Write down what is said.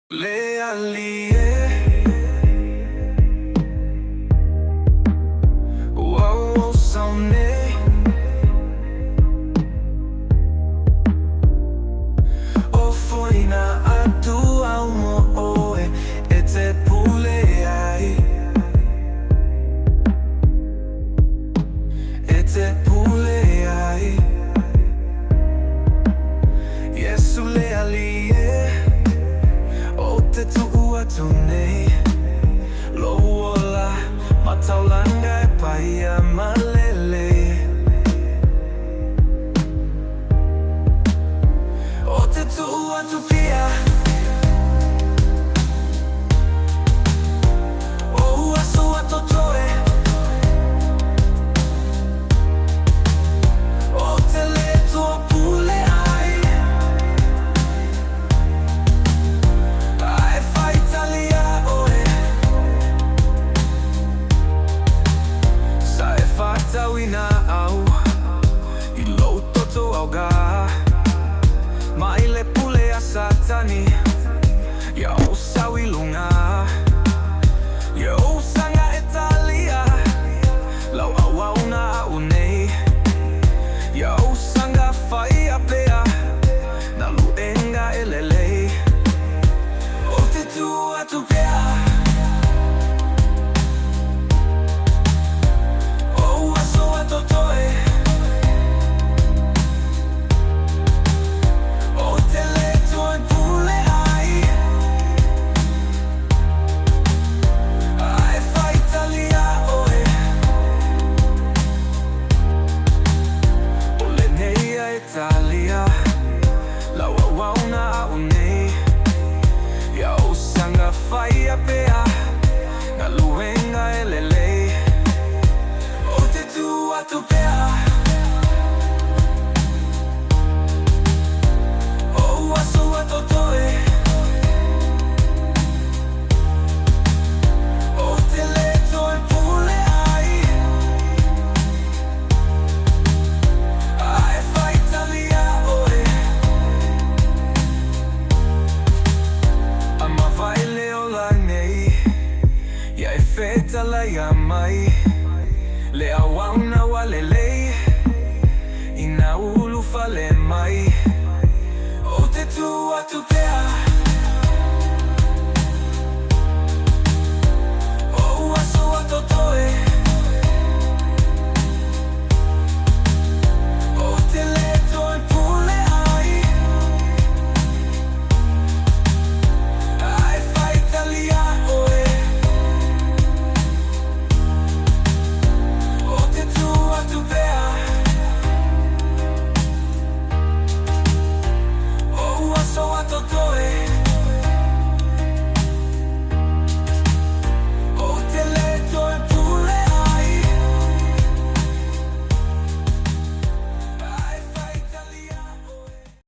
Le Alii, wow, saune. O foi na Atua mo oe, e te pule ai. E te pule ai. Iesu le Alii, oute tu nei. Lo ola, ma taulaga e paia malele. Oute tu pia. O aso atotoe. Oute le tua pule ai. Ai fa Italia oe. Sa e fata wina au. I lo toto auga. Ma ile pule a satani. Ya usawi lunga. Ya usanga Italia. Lau awauna unei. Ya usanga fai apea. Na luenga elelei. Ote tu pea. O aso atotoe. Ote le toi pule ai. Ai fa Italia oe. O le neia Italia. La wauna unei. Ya usanga fai apea. Na luenga elelei. Ote tu pea. O aso atotoe. Ote le toi pule ai. Ai fa Italia oe. Ama vai le ola nei. Ya e feta la mai. Le awauna walelei. Ina ulu fale mai. Ote tu pea. O aso atotoe. Ote le toi pule ai. Ai fa Italia oe. Ote tu pea. O aso atotoe.